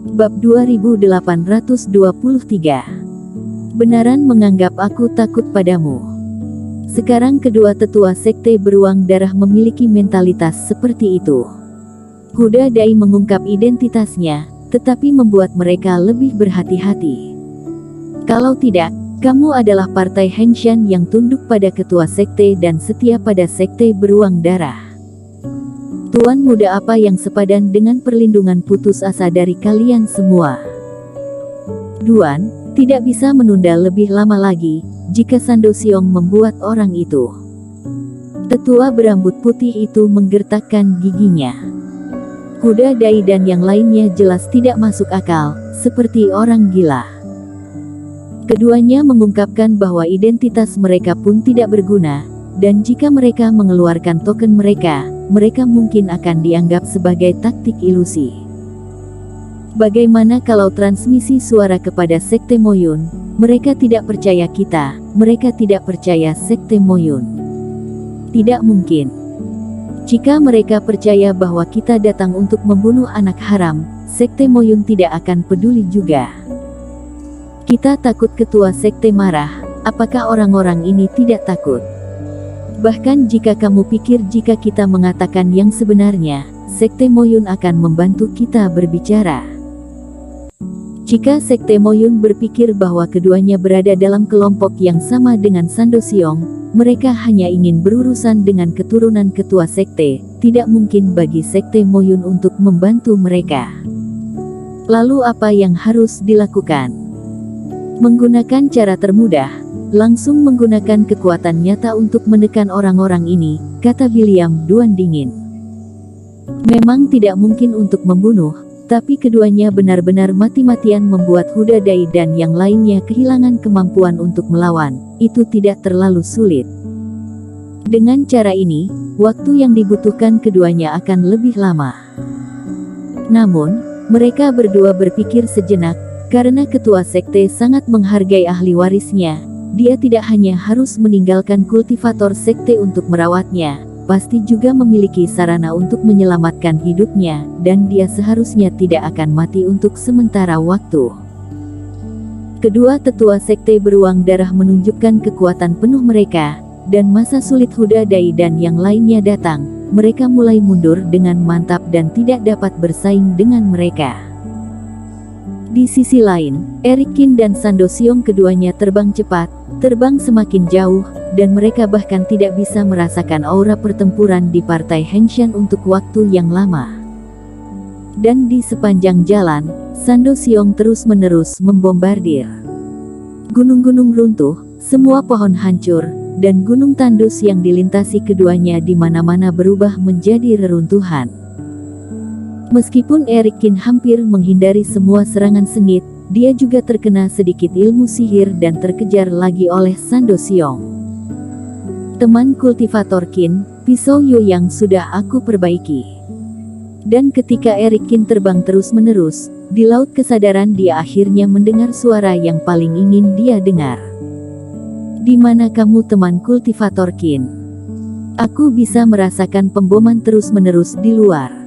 Bab 2823. Benaran menganggap aku takut padamu. Sekarang kedua tetua sekte beruang darah memiliki mentalitas seperti itu. Huda Dai mengungkap identitasnya, tetapi membuat mereka lebih berhati-hati. Kalau tidak, kamu adalah partai Henshan yang tunduk pada ketua sekte dan setia pada sekte beruang darah. Tuan muda apa yang sepadan dengan perlindungan putus asa dari kalian semua? Tuan, tidak bisa menunda lebih lama lagi, jika Sando Siong membuat orang itu. Tetua berambut putih itu menggertakkan giginya. Huda Dai dan yang lainnya jelas tidak masuk akal, seperti orang gila. Keduanya mengungkapkan bahwa identitas mereka pun tidak berguna, dan jika mereka mengeluarkan token mereka mungkin akan dianggap sebagai taktik ilusi. Bagaimana kalau transmisi suara kepada Sekte Moyun? Mereka tidak percaya kita, mereka tidak percaya Sekte Moyun. Tidak mungkin. Jika mereka percaya bahwa kita datang untuk membunuh anak haram, Sekte Moyun tidak akan peduli juga. Kita takut ketua sekte marah, apakah orang-orang ini tidak takut? Bahkan jika kamu pikir jika kita mengatakan yang sebenarnya, Sekte Moyun akan membantu kita berbicara. Jika Sekte Moyun berpikir bahwa keduanya berada dalam kelompok yang sama dengan Sando Siong, mereka hanya ingin berurusan dengan keturunan ketua sekte, tidak mungkin bagi Sekte Moyun untuk membantu mereka. Lalu apa yang harus dilakukan? Menggunakan cara termudah. Langsung menggunakan kekuatan nyata untuk menekan orang-orang ini, kata William Duan dingin. Memang tidak mungkin untuk membunuh, tapi keduanya benar-benar mati-matian membuat Huda Dai dan yang lainnya kehilangan kemampuan untuk melawan, itu tidak terlalu sulit. Dengan cara ini, waktu yang dibutuhkan keduanya akan lebih lama. Namun, mereka berdua berpikir sejenak, karena ketua sekte sangat menghargai ahli warisnya. Dia tidak hanya harus meninggalkan kultivator sekte untuk merawatnya, pasti juga memiliki sarana untuk menyelamatkan hidupnya, dan dia seharusnya tidak akan mati untuk sementara waktu. Kedua tetua sekte beruang darah menunjukkan kekuatan penuh mereka, dan masa sulit Huda Dai dan yang lainnya datang, mereka mulai mundur dengan mantap dan tidak dapat bersaing dengan mereka. Di sisi lain, Eric Qin dan Sando Siong keduanya terbang cepat, terbang semakin jauh, dan mereka bahkan tidak bisa merasakan aura pertempuran di partai Henshan untuk waktu yang lama. Dan di sepanjang jalan, Sando Siong terus-menerus membombardir. Gunung-gunung runtuh, semua pohon hancur, dan gunung tandus yang dilintasi keduanya di mana-mana berubah menjadi reruntuhan. Meskipun Eric Qin hampir menghindari semua serangan sengit, dia juga terkena sedikit ilmu sihir dan terkejar lagi oleh Sando Siong. Teman kultivator Qin, pisau Yu yang sudah aku perbaiki. Dan ketika Eric Qin terbang terus-menerus, di laut kesadaran dia akhirnya mendengar suara yang paling ingin dia dengar. Di mana kamu teman kultivator Qin? Aku bisa merasakan pemboman terus-menerus di luar.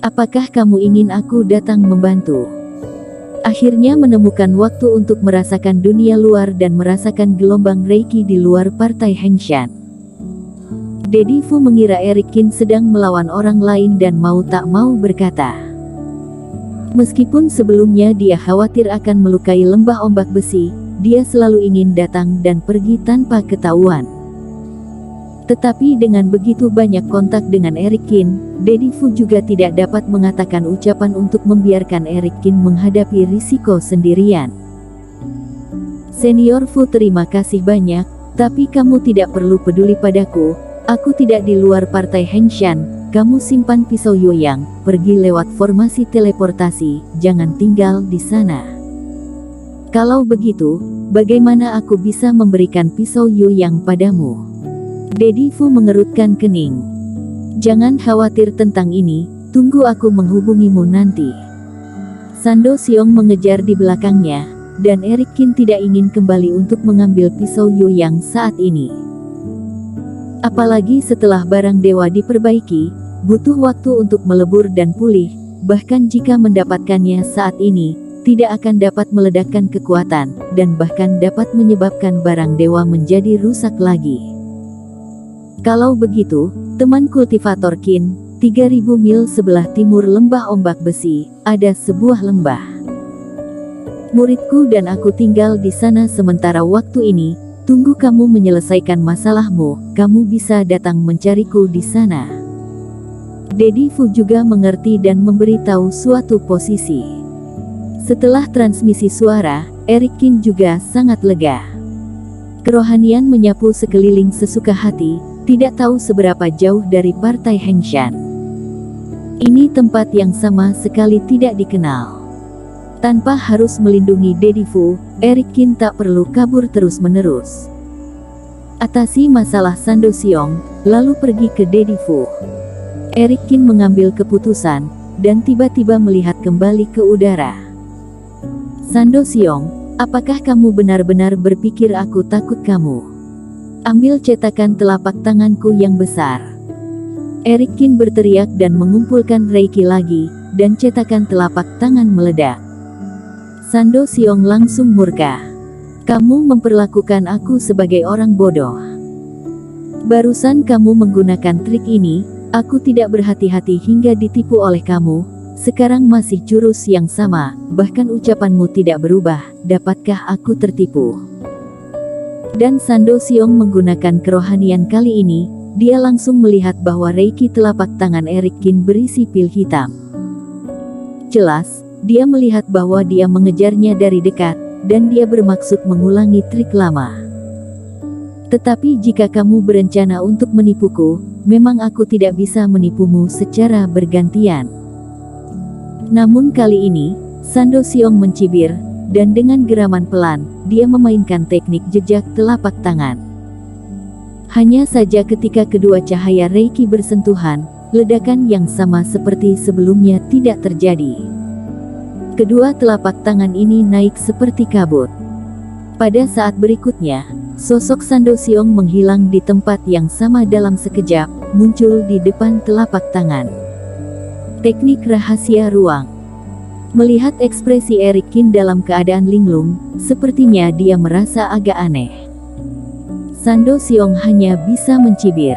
Apakah kamu ingin aku datang membantu? Akhirnya menemukan waktu untuk merasakan dunia luar dan merasakan gelombang Reiki di luar partai Henshan. Dedi Fu mengira Eric Qin sedang melawan orang lain dan mau tak mau berkata. Meskipun sebelumnya dia khawatir akan melukai lembah ombak besi, dia selalu ingin datang dan pergi tanpa ketahuan. Tetapi dengan begitu banyak kontak dengan Eric Qin, Dedi Fu juga tidak dapat mengatakan ucapan untuk membiarkan Eric Qin menghadapi risiko sendirian. Senior Fu, terima kasih banyak, tapi kamu tidak perlu peduli padaku, aku tidak di luar partai Henshan, kamu simpan pisau Yoyang, pergi lewat formasi teleportasi, jangan tinggal di sana. Kalau begitu, bagaimana aku bisa memberikan pisau Yoyang padamu? Dedi Fu mengerutkan kening. Jangan khawatir tentang ini, tunggu aku menghubungimu nanti. Sando Siong mengejar di belakangnya, dan Eric Qin tidak ingin kembali untuk mengambil pisau Yoyang saat ini. Apalagi setelah barang dewa diperbaiki, butuh waktu untuk melebur dan pulih, bahkan jika mendapatkannya saat ini, tidak akan dapat meledakkan kekuatan, dan bahkan dapat menyebabkan barang dewa menjadi rusak lagi. Kalau begitu, teman kultivator Qin, 3000 mil sebelah timur lembah ombak besi, ada sebuah lembah. Muridku dan aku tinggal di sana sementara waktu ini, tunggu kamu menyelesaikan masalahmu, kamu bisa datang mencariku di sana. Dedi Fu juga mengerti dan memberitahu suatu posisi. Setelah transmisi suara, Eric Qin juga sangat lega. Kerohanian menyapu sekeliling sesuka hati, tidak tahu seberapa jauh dari partai Hengshan. Ini tempat yang sama sekali tidak dikenal. Tanpa harus melindungi Dedi Fu, Eric Qin tak perlu kabur terus-menerus. Atasi masalah Sando Xiong, lalu pergi ke Dedi Fu. Eric Qin mengambil keputusan, dan tiba-tiba melihat kembali ke udara. Sando Xiong, apakah kamu benar-benar berpikir aku takut kamu? Ambil cetakan telapak tanganku yang besar. Eric Qin berteriak dan mengumpulkan Reiki lagi, dan cetakan telapak tangan meledak. Sando Xiong langsung murka. Kamu memperlakukan aku sebagai orang bodoh. Barusan kamu menggunakan trik ini, aku tidak berhati-hati hingga ditipu oleh kamu. Sekarang masih jurus yang sama, bahkan ucapanmu tidak berubah, dapatkah aku tertipu? Dan Sando Xiong menggunakan kerohanian kali ini, dia langsung melihat bahwa Reiki telapak tangan Eric Qin berisi pil hitam. Jelas, dia melihat bahwa dia mengejarnya dari dekat, dan dia bermaksud mengulangi trik lama. Tetapi jika kamu berencana untuk menipuku, memang aku tidak bisa menipumu secara bergantian. Namun kali ini, Sando Xiong mencibir, dan dengan geraman pelan, dia memainkan teknik jejak telapak tangan. Hanya saja ketika kedua cahaya Reiki bersentuhan, ledakan yang sama seperti sebelumnya tidak terjadi. Kedua telapak tangan ini naik seperti kabut. Pada saat berikutnya, sosok Sando Xiong menghilang di tempat yang sama dalam sekejap, muncul di depan telapak tangan. Teknik rahasia ruang. Melihat ekspresi Eric Qin dalam keadaan linglung, sepertinya dia merasa agak aneh. Sando Xiong hanya bisa mencibir.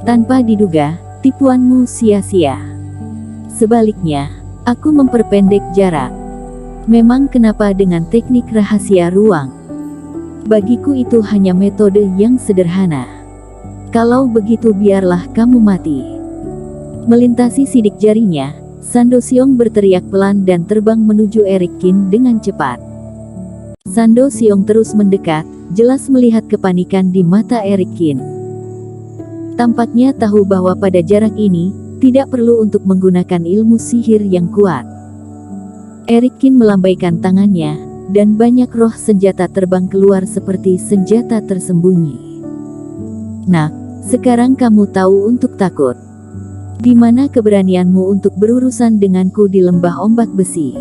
Tanpa diduga, tipuanmu sia-sia. Sebaliknya, aku memperpendek jarak. Memang kenapa dengan teknik rahasia ruang? Bagiku itu hanya metode yang sederhana. Kalau begitu biarlah kamu mati. Melintasi sidik jarinya, Sando Xiong berteriak pelan dan terbang menuju Eric Qin dengan cepat. Sando Xiong terus mendekat, jelas melihat kepanikan di mata Eric Qin. Tampaknya tahu bahwa pada jarak ini, tidak perlu untuk menggunakan ilmu sihir yang kuat. Eric Qin melambaikan tangannya, dan banyak roh senjata terbang keluar seperti senjata tersembunyi. Nah, sekarang kamu tahu untuk takut. Di mana keberanianmu untuk berurusan denganku di lembah ombak besi?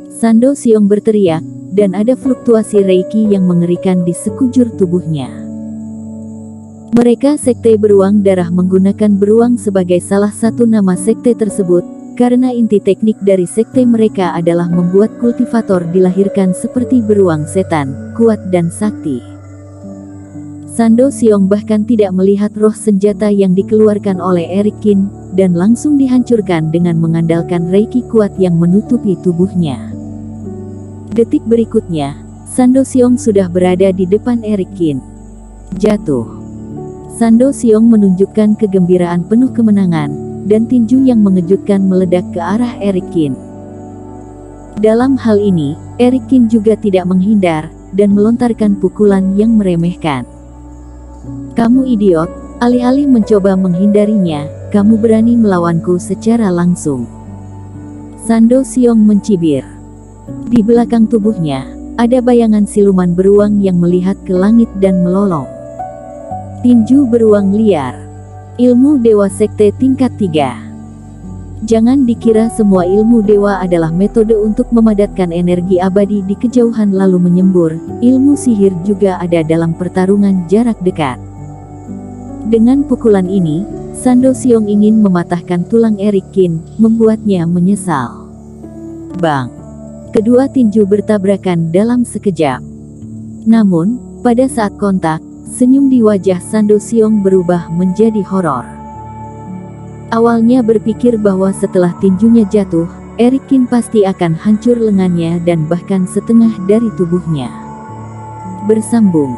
Sando Xiong berteriak, dan ada fluktuasi Reiki yang mengerikan di sekujur tubuhnya. Mereka sekte beruang darah menggunakan beruang sebagai salah satu nama sekte tersebut, karena inti teknik dari sekte mereka adalah membuat kultivator dilahirkan seperti beruang setan, kuat dan sakti. Sando Xiong bahkan tidak melihat roh senjata yang dikeluarkan oleh Eric Qin, dan langsung dihancurkan dengan mengandalkan Reiki kuat yang menutupi tubuhnya. Detik berikutnya, Sando Xiong sudah berada di depan Eric Qin. Jatuh. Sando Xiong menunjukkan kegembiraan penuh kemenangan, dan tinju yang mengejutkan meledak ke arah Eric Qin. Dalam hal ini, Eric Qin juga tidak menghindar, dan melontarkan pukulan yang meremehkan. Kamu idiot, alih-alih mencoba menghindarinya, kamu berani melawanku secara langsung. Sando Xiong mencibir. Di belakang tubuhnya, ada bayangan siluman beruang yang melihat ke langit dan melolong. Tinju beruang liar. Ilmu Dewa Sekte tingkat 3. Jangan dikira semua ilmu dewa adalah metode untuk memadatkan energi abadi di kejauhan lalu menyembur, ilmu sihir juga ada dalam pertarungan jarak dekat. Dengan pukulan ini, Sando Siong ingin mematahkan tulang Eric Kin, membuatnya menyesal. Bang! Kedua tinju bertabrakan dalam sekejap. Namun, pada saat kontak, senyum di wajah Sando Siong berubah menjadi horor. Awalnya berpikir bahwa setelah tinjunya jatuh, Eric Kin pasti akan hancur lengannya dan bahkan setengah dari tubuhnya. Bersambung.